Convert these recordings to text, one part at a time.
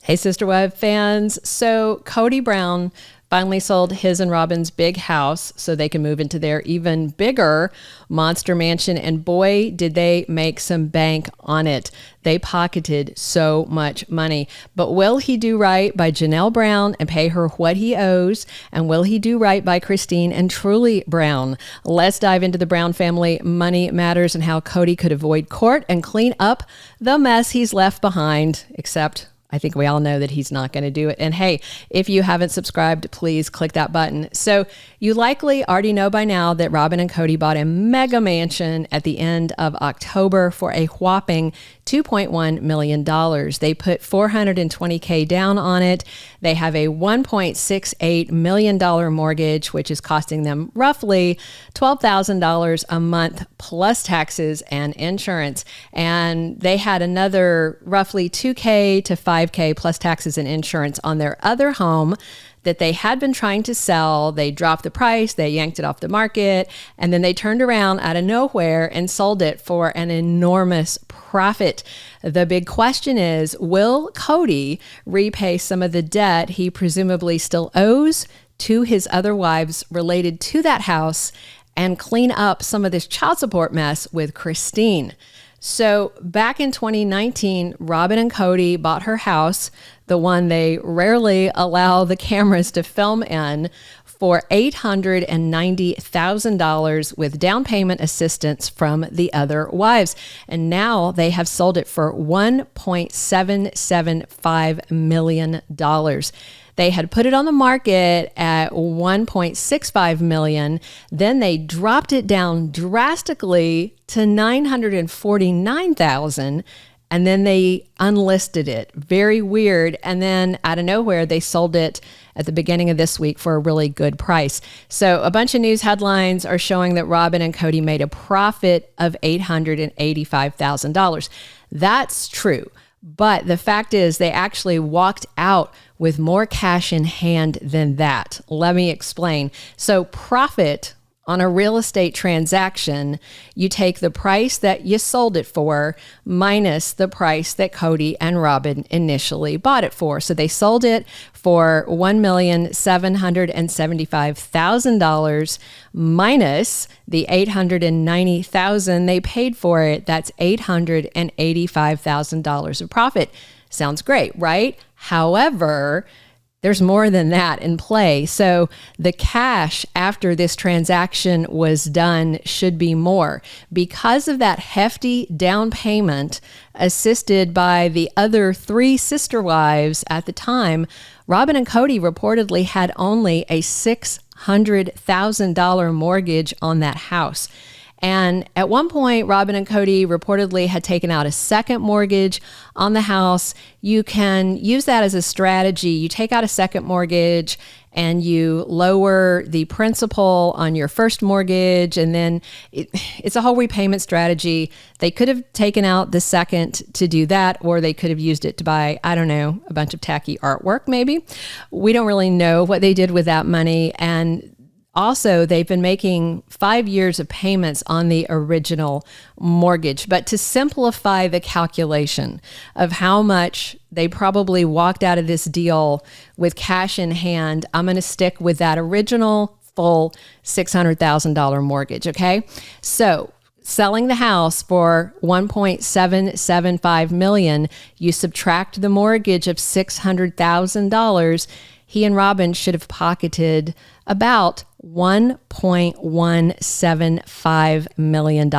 Hey, Sister Web fans. So Kody Brown finally sold his and Robyn's big house so they can move into their even bigger monster mansion. And boy, did they make some bank on it. They pocketed so much money. But will he do right by Janelle Brown and pay her what he owes? And will he do right by Christine and Truly Brown? Let's dive into the Brown family money matters and how Kody could avoid court and clean up the mess he's left behind, except I think we all know that he's not going to do it. And hey, if you haven't subscribed, please click that button. So you likely already know by now that Robyn and Kody bought a mega mansion at the end of October for a whopping $2.1 million. They put $420K down on it. They have a $1.68 million mortgage, which is costing them roughly $12,000 a month plus taxes and insurance. And they had another roughly $2K to $5K plus taxes and insurance on their other home that they had been trying to sell. They dropped the price, they yanked it off the market, and then they turned around out of nowhere and sold it for an enormous profit. The big question is, will Kody repay some of the debt he presumably still owes to his other wives related to that house and clean up some of this child support mess with Christine? So back in 2019, Robyn and Kody bought her house, the one they rarely allow the cameras to film in, for $890,000 with down payment assistance from the other wives. And now they have sold it for $1.775 million. They had put it on the market at $1.65 million. Then they dropped it down drastically to $949,000. And then they unlisted it. Very weird. And then out of nowhere, they sold it at the beginning of this week for a really good price. So a bunch of news headlines are showing that Robyn and Kody made a profit of $885,000. That's true. But the fact is they actually walked out with more cash in hand than that. Let me explain. So profit on a real estate transaction, you take the price that you sold it for minus the price that Kody and Robyn initially bought it for. So they sold it for $1,775,000 minus the $890,000 they paid for it. That's $885,000 of profit. Sounds great, right? However, there's more than that in play. So the cash after this transaction was done should be more. Because of that hefty down payment, assisted by the other three sister wives at the time, Robyn and Kody reportedly had only a $600,000 mortgage on that house. And at one point, Robyn and Kody reportedly had taken out a second mortgage on the house. You can use that as a strategy. You take out a second mortgage and you lower the principal on your first mortgage, and then it's a whole repayment strategy. They could have taken out the second to do that, or they could have used it to buy, I don't know, a bunch of tacky artwork maybe. We don't really know what they did with that money. And also, they've been making 5 years of payments on the original mortgage. But to simplify the calculation of how much they probably walked out of this deal with cash in hand, I'm going to stick with that original full $600,000 mortgage, okay? So selling the house for $1.775 million, you subtract the mortgage of $600,000, he and Robyn should have pocketed about $1.175 million.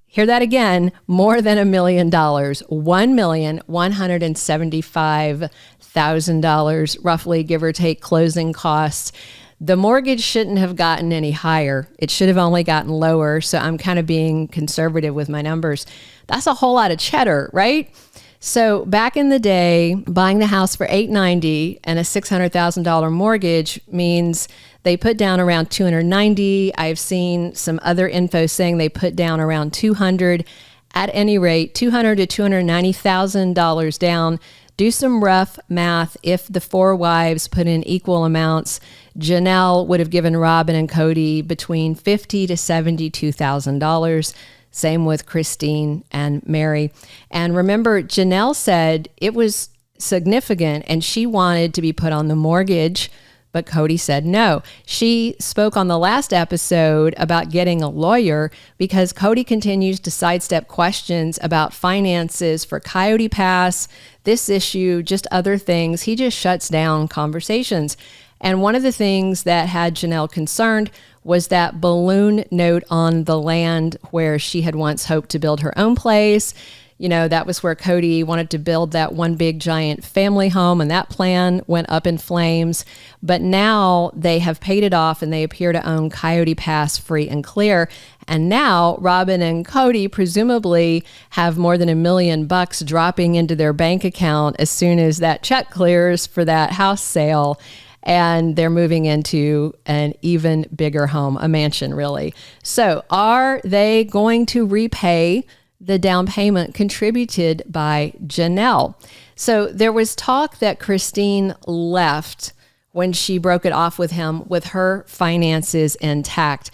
Hear that again, more than $1 million, $1,175,000, roughly, give or take, closing costs. The mortgage shouldn't have gotten any higher. It should have only gotten lower. So I'm kind of being conservative with my numbers. That's a whole lot of cheddar, right? So back in the day, buying the house for $890 and a $600,000 mortgage means they put down around $290. I've seen some other info saying they put down around $200. At any rate, $200,000 to $290,000 down. Do some rough math. If the four wives put in equal amounts, Janelle would have given Robyn and Kody between $50,000 to $72,000. Same with Christine and Meri. And remember, Janelle said it was significant, and she wanted to be put on the mortgage, but Kody said no. She spoke on the last episode about getting a lawyer because Kody continues to sidestep questions about finances for Coyote Pass, this issue, just other things. He just shuts down conversations. And one of the things that had Janelle concerned was that balloon note on the land where she had once hoped to build her own place. You know, that was where Kody wanted to build that one big giant family home, and that plan went up in flames. But now they have paid it off and they appear to own Coyote Pass free and clear. And now Robyn and Kody presumably have more than $1 million dropping into their bank account as soon as that check clears for that house sale. And they're moving into an even bigger home, a mansion, really. So are they going to repay the down payment contributed by Janelle? So there was talk that Christine left when she broke it off with him with her finances intact.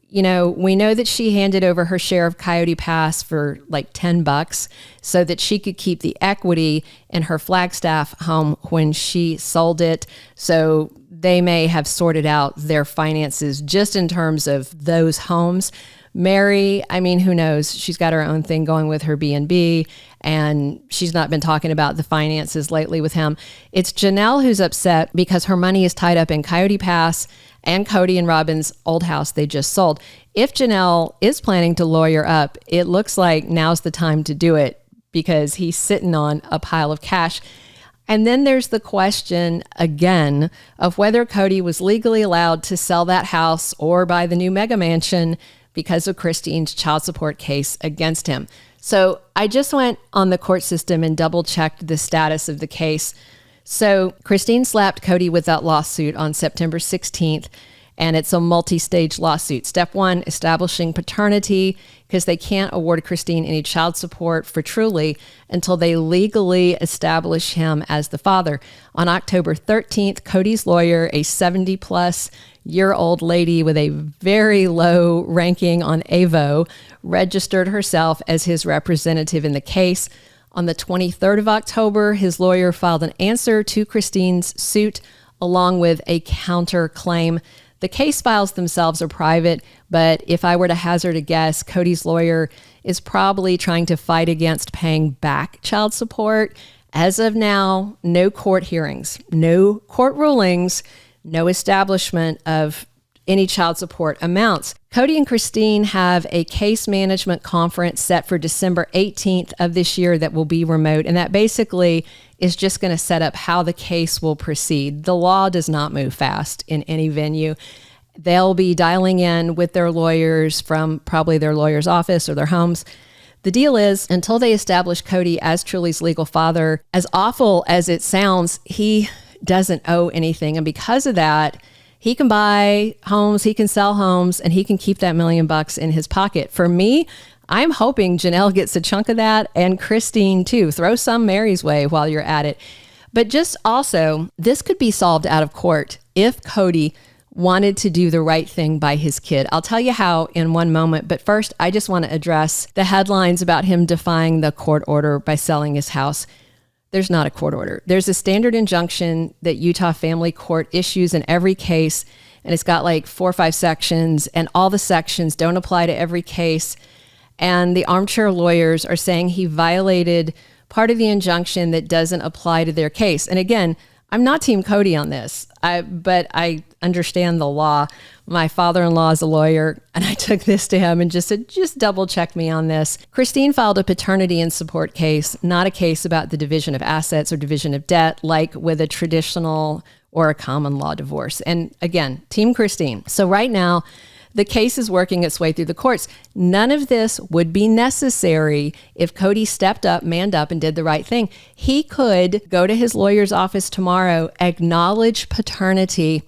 You know, we know that she handed over her share of Coyote Pass for like $10 so that she could keep the equity in her Flagstaff home when she sold it. So they may have sorted out their finances just in terms of those homes. Meri, I mean, who knows? She's got her own thing going with her B&B, and she's not been talking about the finances lately with him. It's Janelle who's upset because her money is tied up in Coyote Pass and Kody and Robyn's old house they just sold. If Janelle is planning to lawyer up, it looks like now's the time to do it because he's sitting on a pile of cash. And then there's the question again of whether Kody was legally allowed to sell that house or buy the new mega mansion because of Christine's child support case against him. So I just went on the court system and double checked the status of the case. So Christine slapped Kody with that lawsuit on September 16th, and it's a multi-stage lawsuit. Step one, establishing paternity, because they can't award Christine any child support for Truly until they legally establish him as the father. On October 13th, Kody's lawyer, a 70-plus-year-old lady with a very low ranking on AVO, registered herself as his representative in the case. On the 23rd of October, his lawyer filed an answer to Christine's suit along with a counterclaim. The case files themselves are private, but if I were to hazard a guess, Kody's lawyer is probably trying to fight against paying back child support. As of now, no court hearings, no court rulings, no establishment of any child support amounts. Kody and Christine have a case management conference set for December 18th of this year that will be remote, and that basically is just going to set up how the case will proceed. The law does not move fast in any venue. They'll be dialing in with their lawyers from probably their lawyer's office or their homes. The deal is, until they establish Kody as Truly's legal father, as awful as it sounds, he doesn't owe anything. And because of that, he can buy homes, he can sell homes, and he can keep that $1 million in his pocket. For me, I'm hoping Janelle gets a chunk of that, and Christine too. Throw some Meri's way while you're at it. But just also, this could be solved out of court if Kody wanted to do the right thing by his kid. I'll tell you how in one moment, but first, I just want to address the headlines about him defying the court order by selling his house. There's not a court order. There's a standard injunction that Utah Family Court issues in every case, and it's got like 4 or 5 sections, and all the sections don't apply to every case. And the armchair lawyers are saying he violated part of the injunction that doesn't apply to their case. And again, I'm not Team Kody on this, but I understand the law. My father-in-law is a lawyer, and I took this to him and just said, just double check me on this. Christine filed a paternity and support case, not a case about the division of assets or division of debt, like with a traditional or a common law divorce. And again, Team Christine. So right now, the case is working its way through the courts. None of this would be necessary if Kody stepped up, manned up, and did the right thing. He could go to his lawyer's office tomorrow, acknowledge paternity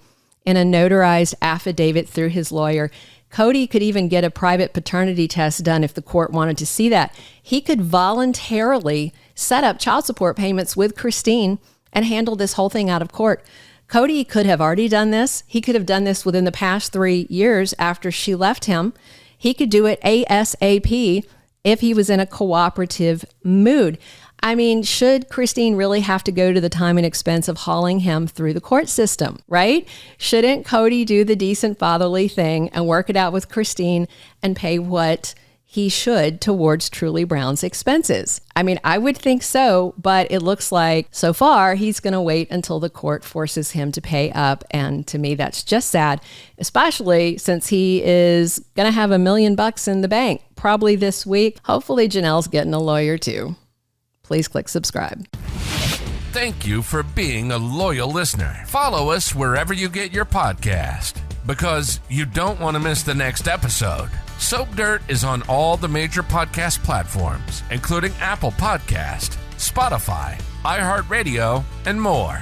in a notarized affidavit through his lawyer. Kody could even get a private paternity test done if the court wanted to see that. He could voluntarily set up child support payments with Christine and handle this whole thing out of court. Kody could have already done this. He could have done this within the past 3 years after she left him. He could do it ASAP if he was in a cooperative mood. I mean, should Christine really have to go to the time and expense of hauling him through the court system, right? Shouldn't Cody do the decent fatherly thing and work it out with Christine and pay what he should towards Truly Brown's expenses? I mean, I would think so, but it looks like so far he's going to wait until the court forces him to pay up. And to me, that's just sad, especially since he is going to have $1 million in the bank probably this week. Hopefully Janelle's getting a lawyer too. Please click subscribe. Thank you for being a loyal listener. Follow us wherever you get your podcast, because you don't want to miss the next episode. Soap Dirt is on all the major podcast platforms, including Apple Podcast, Spotify, iHeartRadio, and more.